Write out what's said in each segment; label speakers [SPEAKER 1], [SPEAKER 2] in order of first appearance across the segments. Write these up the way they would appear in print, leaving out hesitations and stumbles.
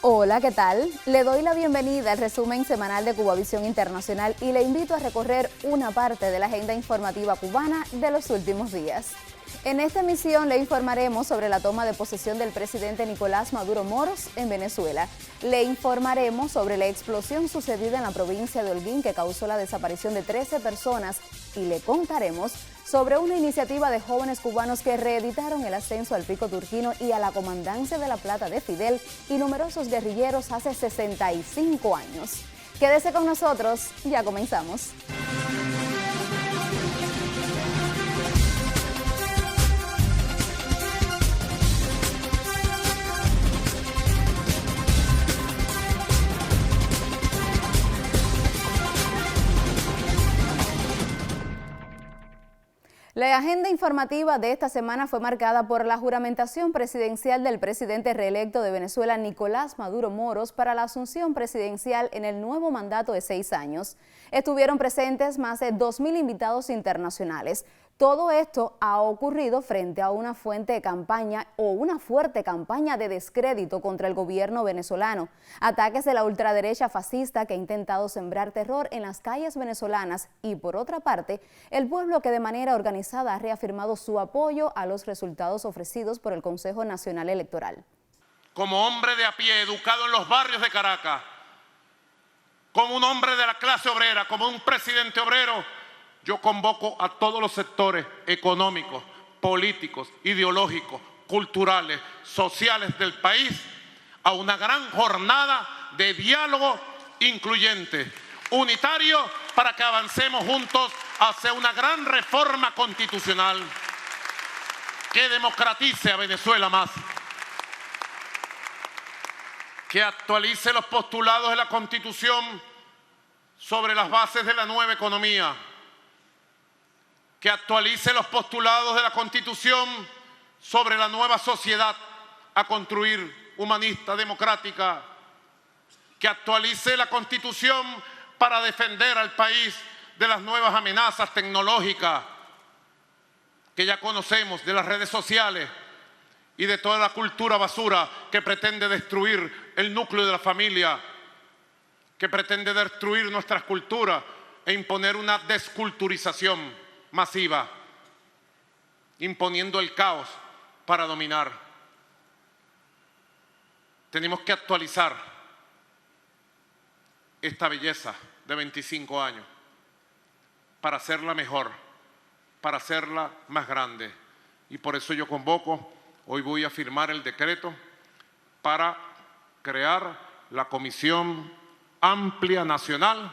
[SPEAKER 1] Hola, ¿qué tal? Le doy la bienvenida al resumen semanal de Cubavisión Internacional y le invito a recorrer una parte de la agenda informativa cubana de los últimos días. En esta emisión le informaremos sobre la toma de posesión del presidente Nicolás Maduro Moros en Venezuela. Le informaremos sobre la explosión sucedida en la provincia de Holguín que causó la desaparición de 13 personas y le contaremos sobre una iniciativa de jóvenes cubanos que reeditaron el ascenso al pico turquino y a la comandancia de la plata de Fidel y numerosos guerrilleros hace 65 años. Quédese con nosotros, ya comenzamos. La agenda informativa de esta semana fue marcada por la juramentación presidencial del presidente reelecto de Venezuela, Nicolás Maduro Moros, para la asunción presidencial en el nuevo mandato de 6 años. Estuvieron presentes más de 2.000 invitados internacionales. Todo esto ha ocurrido frente a una fuerte campaña de descrédito contra el gobierno venezolano, ataques de la ultraderecha fascista que ha intentado sembrar terror en las calles venezolanas y, por otra parte, el pueblo que de manera organizada ha reafirmado su apoyo a los resultados ofrecidos por el Consejo Nacional Electoral.
[SPEAKER 2] Como hombre de a pie, educado en los barrios de Caracas, como un hombre de la clase obrera, como un presidente obrero, yo convoco a todos los sectores económicos, políticos, ideológicos, culturales, sociales del país a una gran jornada de diálogo incluyente, unitario, para que avancemos juntos hacia una gran reforma constitucional que democratice a Venezuela más, que actualice los postulados de la Constitución sobre las bases de la nueva economía, que actualice los postulados de la Constitución sobre la nueva sociedad a construir, humanista, democrática, que actualice la Constitución para defender al país de las nuevas amenazas tecnológicas que ya conocemos, de las redes sociales y de toda la cultura basura que pretende destruir el núcleo de la familia, que pretende destruir nuestras culturas e imponer una desculturización masiva, imponiendo el caos para dominar. Tenemos que actualizar esta belleza de 25 años para hacerla mejor, para hacerla más grande. Y por eso yo convoco, hoy voy a firmar el decreto para crear la Comisión Amplia Nacional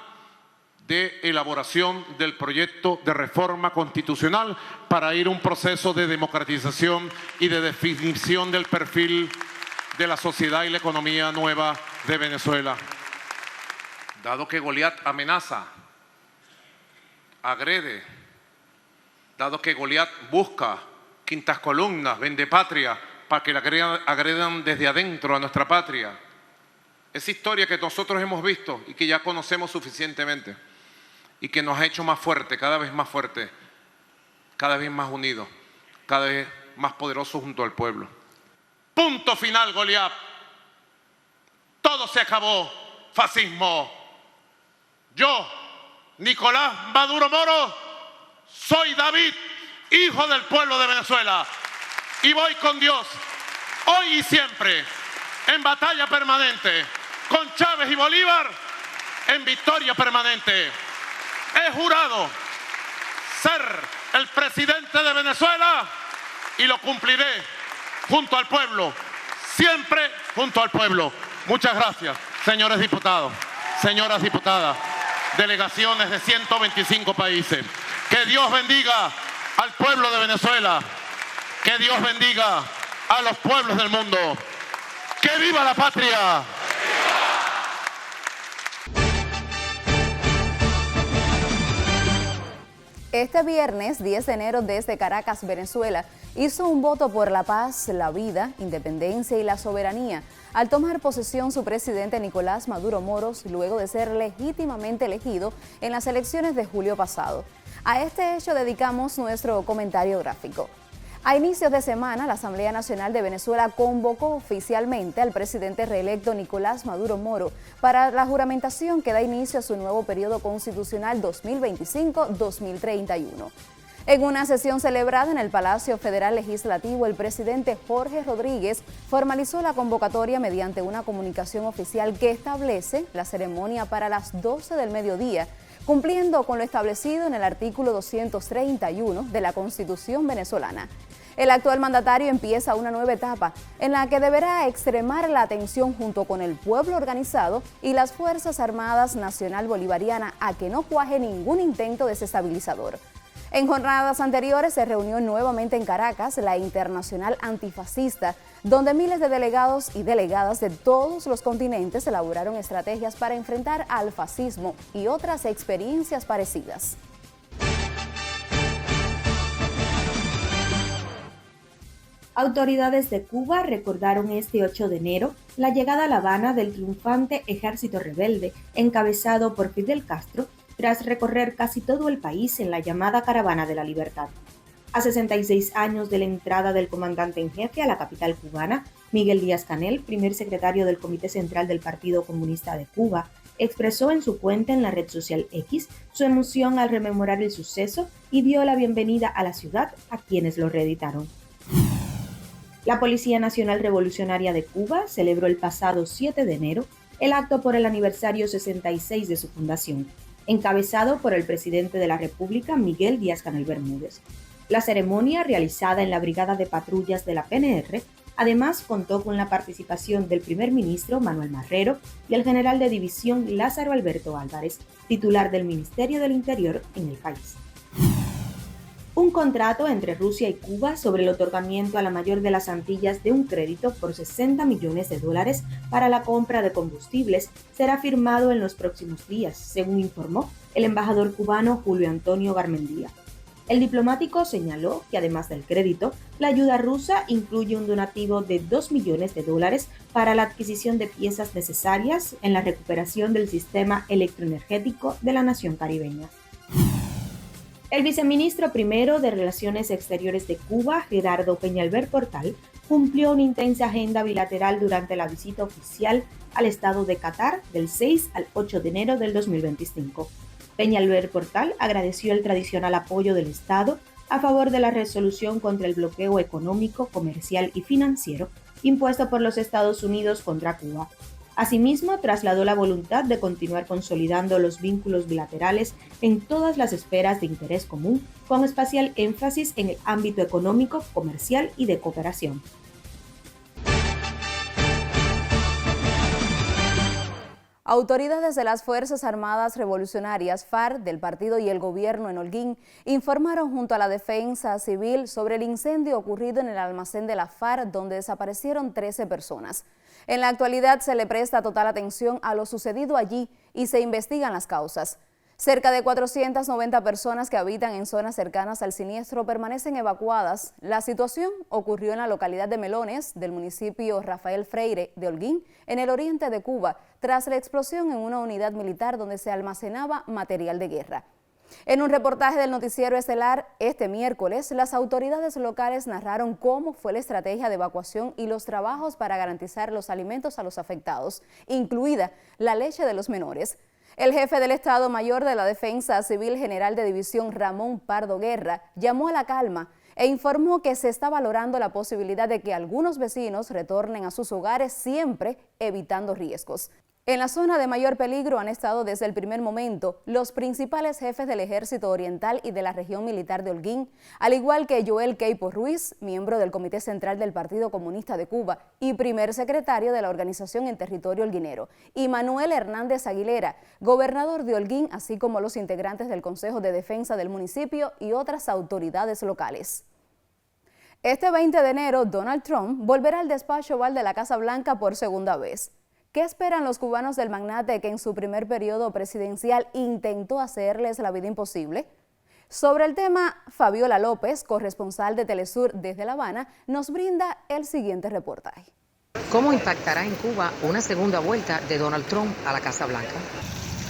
[SPEAKER 2] de elaboración del proyecto de reforma constitucional para ir a un proceso de democratización y de definición del perfil de la sociedad y la economía nueva de Venezuela. Dado que Goliat amenaza, agrede, dado que Goliat busca quintas columnas, vende patria, para que la agredan desde adentro a nuestra patria, esa historia que nosotros hemos visto y que ya conocemos suficientemente, y que nos ha hecho más fuerte, cada vez más fuerte, cada vez más unidos, cada vez más poderosos junto al pueblo. Punto final, Goliat. Todo se acabó, fascismo. Yo, Nicolás Maduro Moros, soy David, hijo del pueblo de Venezuela, y voy con Dios, hoy y siempre, en batalla permanente, con Chávez y Bolívar, en victoria permanente. He jurado ser el presidente de Venezuela y lo cumpliré junto al pueblo, siempre junto al pueblo. Muchas gracias, señores diputados, señoras diputadas, delegaciones de 125 países. Que Dios bendiga al pueblo de Venezuela, que Dios bendiga a los pueblos del mundo. ¡Que viva la patria!
[SPEAKER 1] Este viernes 10 de enero desde Caracas, Venezuela, hizo un voto por la paz, la vida, independencia y la soberanía al tomar posesión su presidente Nicolás Maduro Moros luego de ser legítimamente elegido en las elecciones de julio pasado. A este hecho dedicamos nuestro comentario gráfico. A inicios de semana, la Asamblea Nacional de Venezuela convocó oficialmente al presidente reelecto Nicolás Maduro Moro para la juramentación que da inicio a su nuevo periodo constitucional 2025-2031. En una sesión celebrada en el Palacio Federal Legislativo, el presidente Jorge Rodríguez formalizó la convocatoria mediante una comunicación oficial que establece la ceremonia para las 12 del mediodía, cumpliendo con lo establecido en el artículo 231 de la Constitución venezolana. El actual mandatario empieza una nueva etapa en la que deberá extremar la atención junto con el pueblo organizado y las Fuerzas Armadas Nacional Bolivariana a que no cuaje ningún intento desestabilizador. En jornadas anteriores se reunió nuevamente en Caracas la Internacional Antifascista, donde miles de delegados y delegadas de todos los continentes elaboraron estrategias para enfrentar al fascismo y otras experiencias parecidas.
[SPEAKER 3] Autoridades de Cuba recordaron este 8 de enero la llegada a La Habana del triunfante ejército rebelde encabezado por Fidel Castro tras recorrer casi todo el país en la llamada Caravana de la Libertad. A 66 años de la entrada del comandante en jefe a la capital cubana, Miguel Díaz-Canel, primer secretario del Comité Central del Partido Comunista de Cuba, expresó en su cuenta en la red social X su emoción al rememorar el suceso y dio la bienvenida a la ciudad a quienes lo reeditaron. La Policía Nacional Revolucionaria de Cuba celebró el pasado 7 de enero el acto por el aniversario 66 de su fundación, encabezado por el presidente de la República, Miguel Díaz-Canel Bermúdez. La ceremonia, realizada en la Brigada de Patrullas de la PNR, además contó con la participación del primer ministro Manuel Marrero y el general de división Lázaro Alberto Álvarez, titular del Ministerio del Interior en el país. Un contrato entre Rusia y Cuba sobre el otorgamiento a la mayor de las Antillas de un crédito por $60 millones para la compra de combustibles será firmado en los próximos días, según informó el embajador cubano Julio Antonio Garmendia. El diplomático señaló que además del crédito, la ayuda rusa incluye un donativo de $2 millones para la adquisición de piezas necesarias en la recuperación del sistema electroenergético de la nación caribeña. El viceministro primero de Relaciones Exteriores de Cuba, Gerardo Peñalver Portal, cumplió una intensa agenda bilateral durante la visita oficial al estado de Qatar del 6 al 8 de enero del 2025. Peñalver Portal agradeció el tradicional apoyo del Estado a favor de la resolución contra el bloqueo económico, comercial y financiero impuesto por los Estados Unidos contra Cuba. Asimismo, trasladó la voluntad de continuar consolidando los vínculos bilaterales en todas las esferas de interés común, con especial énfasis en el ámbito económico, comercial y de cooperación.
[SPEAKER 1] Autoridades de las Fuerzas Armadas Revolucionarias, FARC, del partido y el gobierno en Holguín informaron junto a la Defensa Civil sobre el incendio ocurrido en el almacén de la FARC, donde desaparecieron 13 personas. En la actualidad se le presta total atención a lo sucedido allí y se investigan las causas. Cerca de 490 personas que habitan en zonas cercanas al siniestro permanecen evacuadas. La situación ocurrió en la localidad de Melones, del municipio Rafael Freire de Holguín, en el oriente de Cuba, tras la explosión en una unidad militar donde se almacenaba material de guerra. En un reportaje del noticiero estelar este miércoles, las autoridades locales narraron cómo fue la estrategia de evacuación y los trabajos para garantizar los alimentos a los afectados, incluida la leche de los menores. El jefe del Estado Mayor de la Defensa Civil General de División, Ramón Pardo Guerra, llamó a la calma e informó que se está valorando la posibilidad de que algunos vecinos retornen a sus hogares, siempre evitando riesgos. En la zona de mayor peligro han estado desde el primer momento los principales jefes del Ejército Oriental y de la Región Militar de Holguín, al igual que Joel Queipo Ruiz, miembro del Comité Central del Partido Comunista de Cuba y primer secretario de la organización en territorio holguinero, y Manuel Hernández Aguilera, gobernador de Holguín, así como los integrantes del Consejo de Defensa del municipio y otras autoridades locales. Este 20 de enero, Donald Trump volverá al despacho oval de la Casa Blanca por segunda vez. ¿Qué esperan los cubanos del magnate que en su primer periodo presidencial intentó hacerles la vida imposible? Sobre el tema, Fabiola López, corresponsal de Telesur desde La Habana, nos brinda el siguiente reportaje.
[SPEAKER 4] ¿Cómo impactará en Cuba una segunda vuelta de Donald Trump a la Casa Blanca?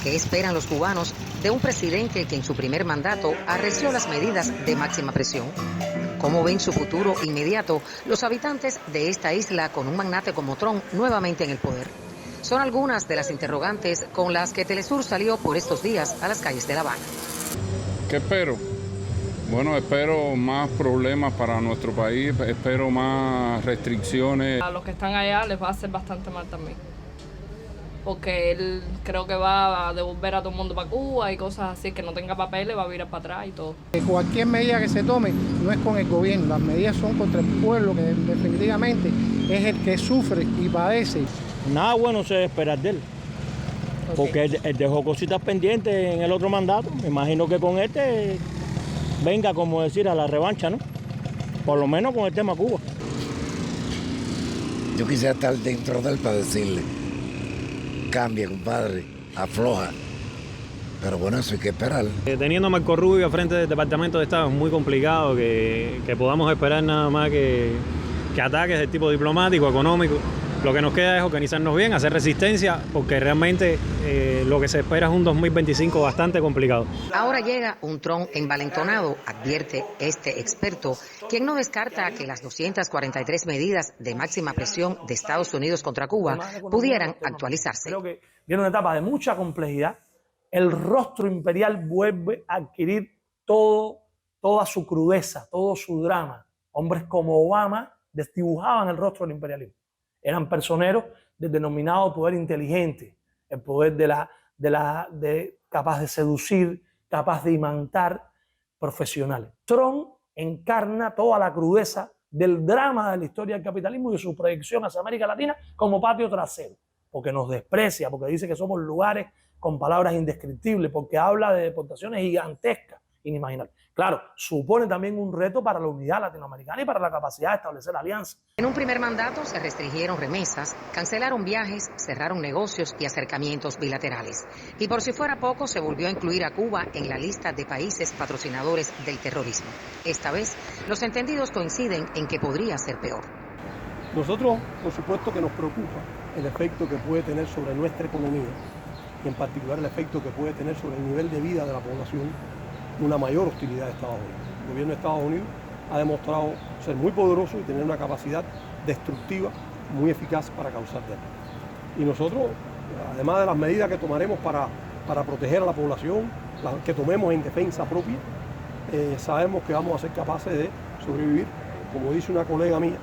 [SPEAKER 4] ¿Qué esperan los cubanos de un presidente que en su primer mandato arreció las medidas de máxima presión? ¿Cómo ven su futuro inmediato los habitantes de esta isla con un magnate como Trump nuevamente en el poder? Son algunas de las interrogantes con las que Telesur salió por estos días a las calles de La Habana.
[SPEAKER 5] ¿Qué espero? Bueno, espero más problemas para nuestro país, espero más restricciones.
[SPEAKER 6] A los que están allá les va a hacer bastante mal también, porque él creo que va a devolver a todo el mundo para Cuba y cosas así, que no tenga papeles, va a virar para atrás y todo.
[SPEAKER 7] Cualquier medida que se tome no es con el gobierno, las medidas son contra el pueblo, que definitivamente es el que sufre y padece.
[SPEAKER 8] Nada bueno se debe esperar de él, porque él dejó cositas pendientes en el otro mandato. Me imagino que con este venga, como decir, a la revancha, ¿no? Por lo menos con el tema Cuba.
[SPEAKER 9] Yo quisiera estar dentro de él para decirle, cambia, compadre, afloja. Pero bueno, eso hay que esperar.
[SPEAKER 8] Teniendo a Marco Rubio al frente del Departamento de Estado es muy complicado que podamos esperar nada más que ataques de tipo diplomático, económico. Lo que nos queda es organizarnos bien, hacer resistencia, porque realmente lo que se espera es un 2025 bastante complicado.
[SPEAKER 4] Ahora llega un Trump envalentonado, advierte este experto, quien no descarta que las 243 medidas de máxima presión de Estados Unidos contra Cuba pudieran actualizarse.
[SPEAKER 10] Creo que viene una etapa de mucha complejidad. El rostro imperial vuelve a adquirir toda su crudeza, todo su drama. Hombres como Obama desdibujaban el rostro del imperialismo. Eran personeros del denominado poder inteligente, el poder capaz de seducir, capaz de imantar profesionales. Trump encarna toda la crudeza del drama de la historia del capitalismo y de su proyección hacia América Latina como patio trasero, porque nos desprecia, porque dice que somos lugares con palabras indescriptibles, porque habla de deportaciones gigantescas, inimaginables. Claro, supone también un reto para la unidad latinoamericana y para la capacidad de establecer alianzas.
[SPEAKER 4] En un primer mandato se restringieron remesas, cancelaron viajes, cerraron negocios y acercamientos bilaterales. Y por si fuera poco, se volvió a incluir a Cuba en la lista de países patrocinadores del terrorismo. Esta vez, los entendidos coinciden en que podría ser peor.
[SPEAKER 10] Nosotros, por supuesto que nos preocupa el efecto que puede tener sobre nuestra economía y en particular el efecto que puede tener sobre el nivel de vida de la población una mayor hostilidad de Estados Unidos. El gobierno de Estados Unidos ha demostrado ser muy poderoso y tener una capacidad destructiva muy eficaz para causar daño. Y nosotros, además de las medidas que tomaremos para proteger a la población, las que tomemos en defensa propia, sabemos que vamos a ser capaces de sobrevivir. Como dice una colega mía,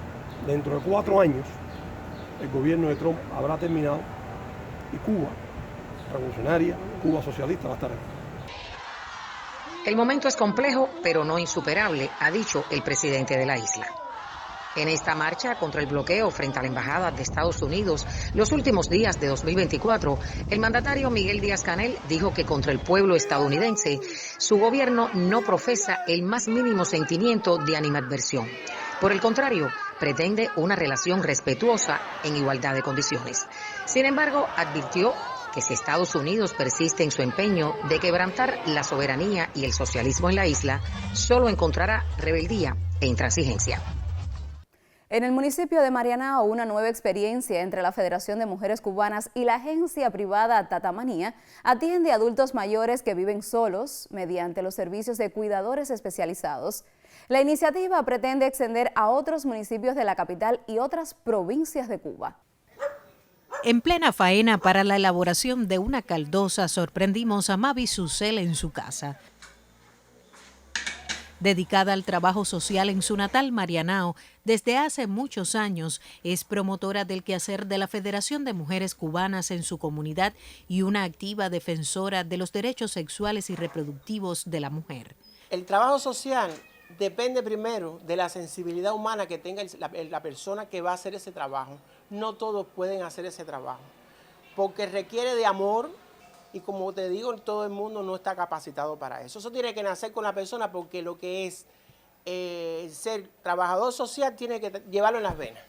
[SPEAKER 10] dentro de 4 años el gobierno de Trump habrá terminado y Cuba revolucionaria, Cuba socialista va a estar aquí.
[SPEAKER 4] El momento es complejo, pero no insuperable, ha dicho el presidente de la isla. En esta marcha contra el bloqueo frente a la Embajada de Estados Unidos los últimos días de 2024, el mandatario Miguel Díaz-Canel dijo que contra el pueblo estadounidense su gobierno no profesa el más mínimo sentimiento de animadversión. Por el contrario, pretende una relación respetuosa en igualdad de condiciones. Sin embargo, advirtió que si Estados Unidos persiste en su empeño de quebrantar la soberanía y el socialismo en la isla, solo encontrará rebeldía e intransigencia.
[SPEAKER 1] En el municipio de Marianao, una nueva experiencia entre la Federación de Mujeres Cubanas y la agencia privada Tatamanía atiende a adultos mayores que viven solos mediante los servicios de cuidadores especializados. La iniciativa pretende extender a otros municipios de la capital y otras provincias de Cuba.
[SPEAKER 11] En plena faena para la elaboración de una caldosa, sorprendimos a Mavi Susel en su casa. Dedicada al trabajo social en su natal Marianao, desde hace muchos años es promotora del quehacer de la Federación de Mujeres Cubanas en su comunidad y una activa defensora de los derechos sexuales y reproductivos de la mujer.
[SPEAKER 12] El trabajo social depende primero de la sensibilidad humana que tenga la persona que va a hacer ese trabajo. No todos pueden hacer ese trabajo, porque requiere de amor y, como te digo, todo el mundo no está capacitado para eso. Eso tiene que nacer con la persona, porque lo que es ser trabajador social tiene que llevarlo en las venas.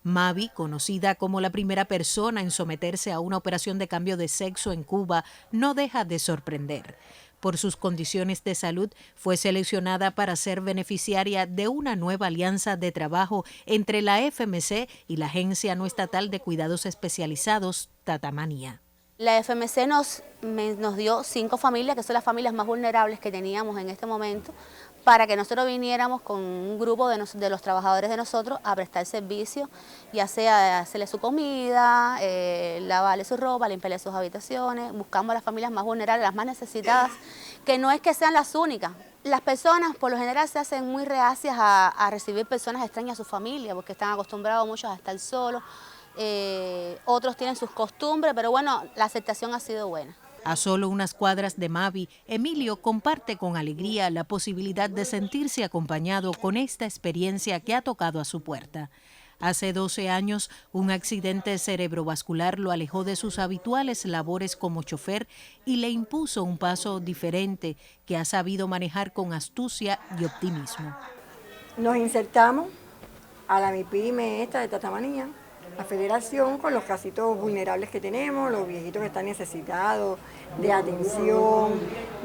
[SPEAKER 11] Mavi, conocida como la primera persona en someterse a una operación de cambio de sexo en Cuba, no deja de sorprender. Por sus condiciones de salud, fue seleccionada para ser beneficiaria de una nueva alianza de trabajo entre la FMC y la Agencia No Estatal de Cuidados Especializados, Tatamanía.
[SPEAKER 13] La FMC nos dio 5 familias, que son las familias más vulnerables que teníamos en este momento, para que nosotros viniéramos con un grupo de los trabajadores de nosotros a prestar servicio, ya sea hacerle su comida, lavarle su ropa, limpiarle sus habitaciones. Buscamos a las familias más vulnerables, las más necesitadas, que no es que sean las únicas. Las personas por lo general se hacen muy reacias a recibir personas extrañas a su familia, porque están acostumbrados muchos a estar solos, otros tienen sus costumbres, pero bueno, la aceptación ha sido buena.
[SPEAKER 11] A solo unas cuadras de Mavi, Emilio comparte con alegría la posibilidad de sentirse acompañado con esta experiencia que ha tocado a su puerta. Hace 12 años, un accidente cerebrovascular lo alejó de sus habituales labores como chofer y le impuso un paso diferente que ha sabido manejar con astucia y optimismo.
[SPEAKER 14] Nos insertamos a la MIPYME esta de Tatamanía, la federación, con los casitos vulnerables que tenemos, los viejitos que están necesitados de atención,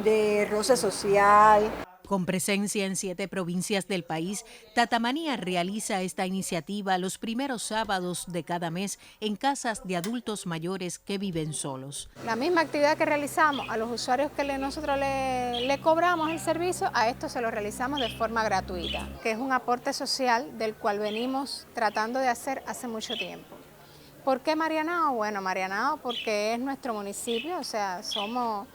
[SPEAKER 14] de roce social.
[SPEAKER 11] Con presencia en 7 provincias del país, Tatamanía realiza esta iniciativa los primeros sábados de cada mes en casas de adultos mayores que viven solos.
[SPEAKER 15] La misma actividad que realizamos a los usuarios que nosotros le cobramos el servicio, a esto se lo realizamos de forma gratuita, que es un aporte social del cual venimos tratando de hacer hace mucho tiempo. ¿Por qué Marianao? Bueno, Marianao porque es nuestro municipio, o sea, somos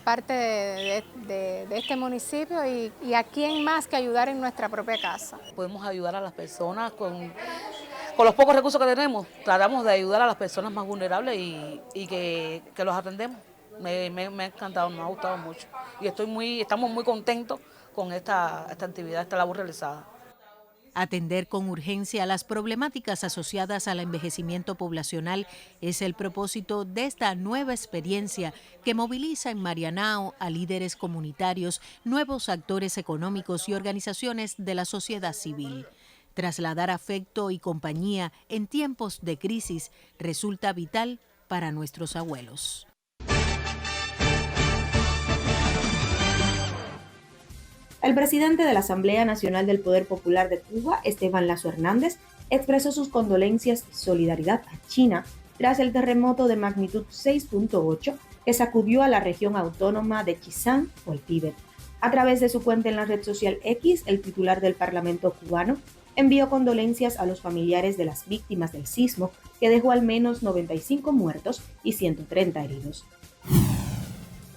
[SPEAKER 15] parte de este municipio y a quién más que ayudar en nuestra propia casa.
[SPEAKER 16] Podemos ayudar a las personas con los pocos recursos que tenemos, tratamos de ayudar a las personas más vulnerables y que los atendemos. Me ha encantado, me ha gustado mucho y estamos muy contentos con esta actividad, esta labor realizada.
[SPEAKER 11] Atender con urgencia las problemáticas asociadas al envejecimiento poblacional es el propósito de esta nueva experiencia que moviliza en Marianao a líderes comunitarios, nuevos actores económicos y organizaciones de la sociedad civil. Trasladar afecto y compañía en tiempos de crisis resulta vital para nuestros abuelos.
[SPEAKER 3] El presidente de la Asamblea Nacional del Poder Popular de Cuba, Esteban Lazo Hernández, expresó sus condolencias y solidaridad a China tras el terremoto de magnitud 6.8 que sacudió a la región autónoma de Xizang o el Tíbet. A través de su cuenta en la red social X, el titular del Parlamento cubano envió condolencias a los familiares de las víctimas del sismo, que dejó al menos 95 muertos y 130 heridos.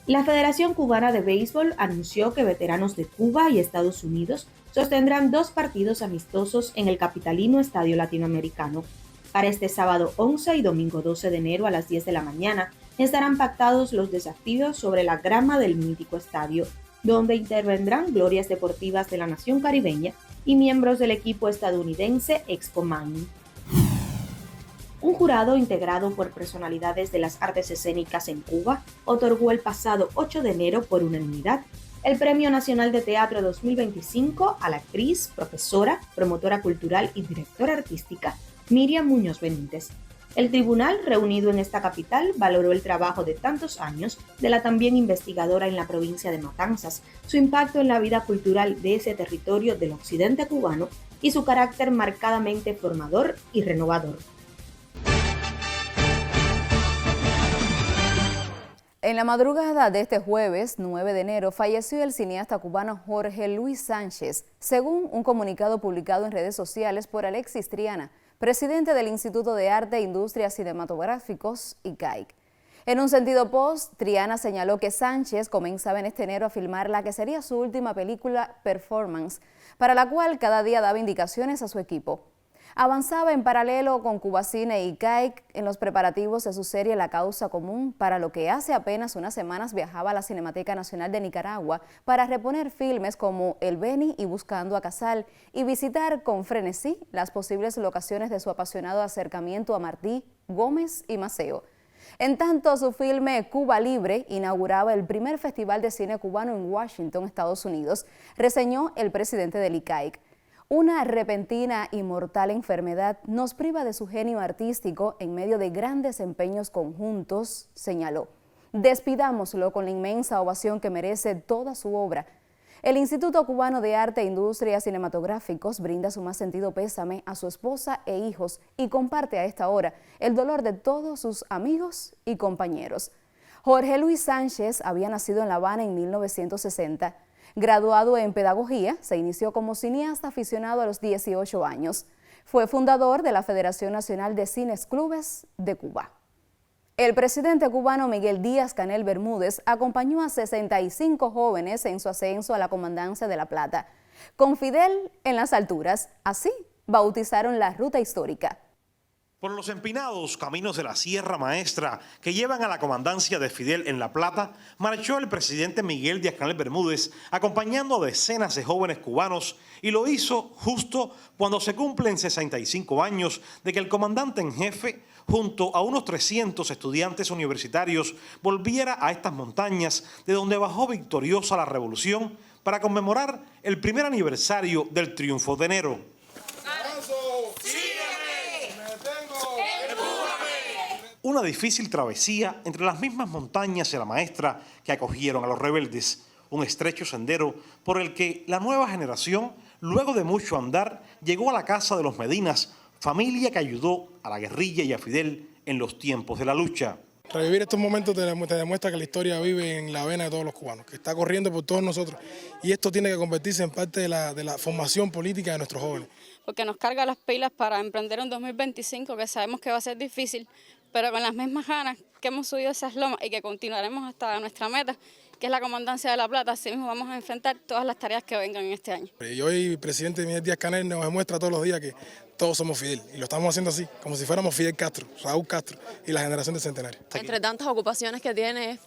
[SPEAKER 3] La Federación Cubana de Béisbol anunció que veteranos de Cuba y Estados Unidos sostendrán 2 partidos amistosos en el capitalino Estadio Latinoamericano. Para este sábado 11 y domingo 12 de enero a las 10 de la mañana estarán pactados los desafíos sobre la grama del mítico estadio, donde intervendrán glorias deportivas de la nación caribeña y miembros del equipo estadounidense Expo Mining. Un jurado integrado por personalidades de las artes escénicas en Cuba otorgó el pasado 8 de enero por unanimidad el Premio Nacional de Teatro 2025 a la actriz, profesora, promotora cultural y directora artística Miriam Muñoz Benítez. El tribunal, reunido en esta capital, valoró el trabajo de tantos años de la también investigadora en la provincia de Matanzas, su impacto en la vida cultural de ese territorio del occidente cubano y su carácter marcadamente formador y renovador.
[SPEAKER 1] En la madrugada de este jueves, 9 de enero, falleció el cineasta cubano Jorge Luis Sánchez, según un comunicado publicado en redes sociales por Alexis Triana, presidente del Instituto de Arte e Industrias Cinematográficos, ICAIC. En un sentido post, Triana señaló que Sánchez comenzaba en este enero a filmar la que sería su última película Performance, para la cual cada día daba indicaciones a su equipo. Avanzaba en paralelo con Cubacine y ICAIC en los preparativos de su serie La Causa Común, para lo que hace apenas unas semanas viajaba a la Cinemateca Nacional de Nicaragua para reponer filmes como El Beni y Buscando a Casal y visitar con frenesí las posibles locaciones de su apasionado acercamiento a Martí, Gómez y Maceo. En tanto, su filme Cuba Libre inauguraba el primer festival de cine cubano en Washington, Estados Unidos, reseñó el presidente del ICAIC. Una repentina y mortal enfermedad nos priva de su genio artístico en medio de grandes empeños conjuntos, señaló. Despidámoslo con la inmensa ovación que merece toda su obra. El Instituto Cubano de Arte e Industrias Cinematográficos brinda su más sentido pésame a su esposa e hijos y comparte a esta hora el dolor de todos sus amigos y compañeros. Jorge Luis Sánchez había nacido en La Habana en 1960. Graduado en Pedagogía, se inició como cineasta aficionado a los 18 años. Fue fundador de la Federación Nacional de Cines Clubes de Cuba. El presidente cubano Miguel Díaz-Canel Bermúdez acompañó a 65 jóvenes en su ascenso a la Comandancia de La Plata. Con Fidel en las alturas, así bautizaron la ruta histórica.
[SPEAKER 17] Por los empinados caminos de la Sierra Maestra que llevan a la comandancia de Fidel en La Plata, marchó el presidente Miguel Díaz-Canel Bermúdez acompañando a decenas de jóvenes cubanos, y lo hizo justo cuando se cumplen 65 años de que el comandante en jefe, junto a unos 300 estudiantes universitarios, volviera a estas montañas de donde bajó victoriosa la revolución para conmemorar el primer aniversario del triunfo de enero. Una difícil travesía entre las mismas montañas de la Maestra que acogieron a los rebeldes, un estrecho sendero por el que la nueva generación, luego de mucho andar, llegó a la casa de los Medinas, familia que ayudó a la guerrilla y a Fidel en los tiempos de la lucha.
[SPEAKER 18] Revivir estos momentos te demuestra que la historia vive en la vena de todos los cubanos, que está corriendo por todos nosotros, y esto tiene que convertirse en parte de la formación política de nuestros jóvenes.
[SPEAKER 19] Porque nos carga las pilas para emprender un 2025 que sabemos que va a ser difícil, pero con las mismas ganas que hemos subido esas lomas y que continuaremos hasta nuestra meta, que es la Comandancia de La Plata. Así mismo vamos a enfrentar todas las tareas que vengan en este año.
[SPEAKER 18] Y hoy el presidente Miguel Díaz-Canel nos demuestra todos los días que todos somos Fidel, y lo estamos haciendo así, como si fuéramos Fidel Castro, Raúl Castro y la generación del centenario.
[SPEAKER 20] Entre tantas ocupaciones que tiene, es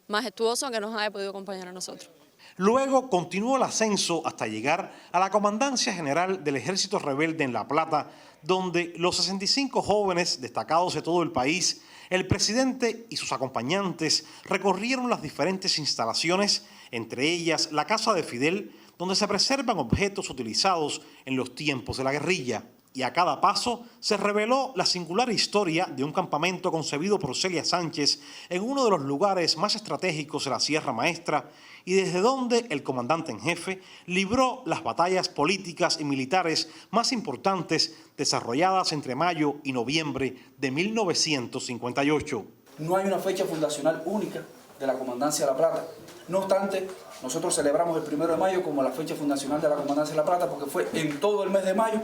[SPEAKER 20] majestuoso que nos haya podido acompañar a nosotros.
[SPEAKER 17] Luego continuó el ascenso hasta llegar a la Comandancia General del Ejército Rebelde en La Plata, donde los 65 jóvenes destacados de todo el país, el presidente y sus acompañantes recorrieron las diferentes instalaciones, entre ellas la casa de Fidel, donde se preservan objetos utilizados en los tiempos de la guerrilla. Y a cada paso se reveló la singular historia de un campamento concebido por Celia Sánchez en uno de los lugares más estratégicos de la Sierra Maestra, y desde donde el comandante en jefe libró las batallas políticas y militares más importantes desarrolladas entre mayo y noviembre de 1958.
[SPEAKER 21] No hay una fecha fundacional única de la Comandancia de La Plata. No obstante, nosotros celebramos el 1 de mayo como la fecha fundacional de la Comandancia de La Plata, porque fue en todo el mes de mayo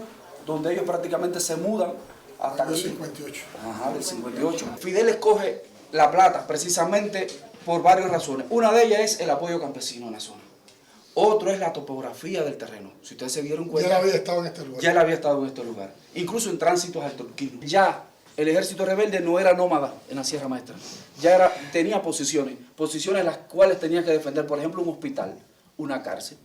[SPEAKER 21] donde ellos prácticamente se mudan hasta aquí. Del 58. Ajá, del 58. Fidel escoge La Plata precisamente por varias razones. Una de ellas es el apoyo campesino en la zona. Otro es la topografía del terreno. Si ustedes se dieron cuenta...
[SPEAKER 18] Ya él había estado en este lugar.
[SPEAKER 21] Ya él había estado en este lugar. Incluso en tránsitos al Torquín. Ya el ejército rebelde no era nómada en la Sierra Maestra. Ya tenía posiciones las cuales tenía que defender, por ejemplo, un hospital, una cárcel,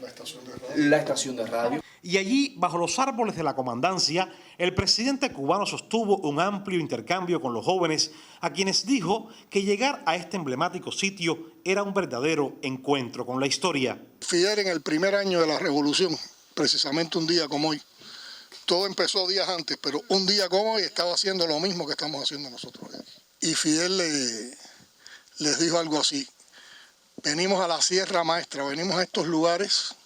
[SPEAKER 21] la estación de radio.
[SPEAKER 17] Y allí, bajo los árboles de la comandancia, el presidente cubano sostuvo un amplio intercambio con los jóvenes, a quienes dijo que llegar a este emblemático sitio era un verdadero encuentro con la historia.
[SPEAKER 18] Fidel, en el primer año de la revolución, precisamente un día como hoy, todo empezó días antes, pero un día como hoy estaba haciendo lo mismo que estamos haciendo nosotros. Y Fidel les dijo algo así: venimos a la Sierra Maestra, venimos a estos lugares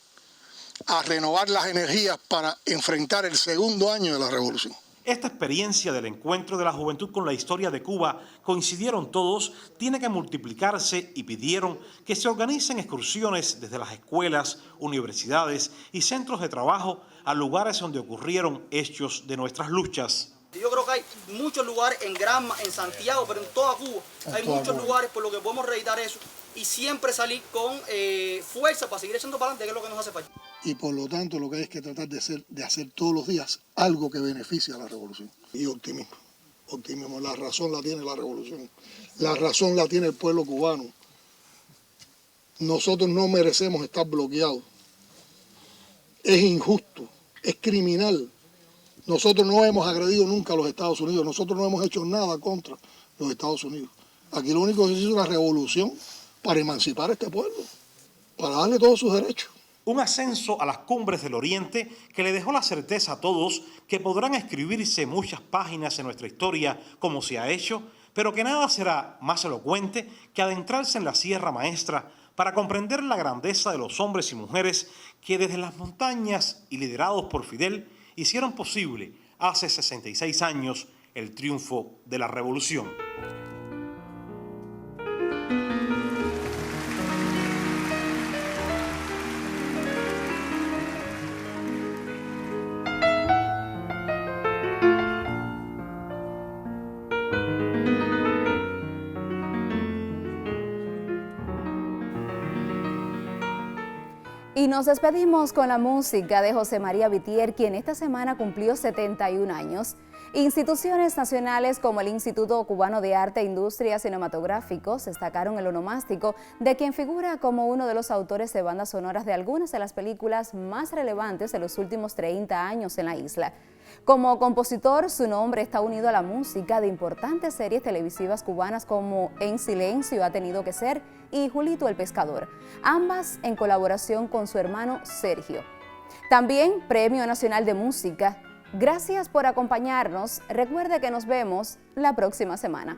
[SPEAKER 18] a renovar las energías para enfrentar el segundo año de la revolución.
[SPEAKER 17] Esta experiencia del encuentro de la juventud con la historia de Cuba, coincidieron todos, tiene que multiplicarse, y pidieron que se organicen excursiones desde las escuelas, universidades y centros de trabajo a lugares donde ocurrieron hechos de nuestras luchas.
[SPEAKER 21] Yo creo que hay muchos lugares en Granma, en Santiago, pero en toda Cuba hay muchos lugares por lo que podemos reeditar eso y siempre salir con fuerza para seguir echando para adelante, que es lo que nos hace falta.
[SPEAKER 18] Y por lo tanto lo que hay es que tratar de hacer todos los días algo que beneficie a la revolución. Y optimismo. Optimismo. La razón la tiene la revolución. La razón la tiene el pueblo cubano. Nosotros no merecemos estar bloqueados. Es injusto, es criminal. Nosotros no hemos agredido nunca a los Estados Unidos. Nosotros no hemos hecho nada contra los Estados Unidos. Aquí lo único que se hizo es una revolución para emancipar a este pueblo, para darle todos sus derechos.
[SPEAKER 17] Un ascenso a las cumbres del Oriente que le dejó la certeza a todos que podrán escribirse muchas páginas en nuestra historia como se ha hecho, pero que nada será más elocuente que adentrarse en la Sierra Maestra para comprender la grandeza de los hombres y mujeres que desde las montañas y liderados por Fidel hicieron posible hace 66 años el triunfo de la revolución.
[SPEAKER 1] Y nos despedimos con la música de José María Vitier, quien esta semana cumplió 71 años. Instituciones nacionales como el Instituto Cubano de Arte e Industria Cinematográficos destacaron el onomástico de quien figura como uno de los autores de bandas sonoras de algunas de las películas más relevantes de los últimos 30 años en la isla. Como compositor, su nombre está unido a la música de importantes series televisivas cubanas como En Silencio ha tenido que ser y Julito el Pescador, ambas en colaboración con su hermano Sergio. También Premio Nacional de Música. Gracias por acompañarnos. Recuerde que nos vemos la próxima semana.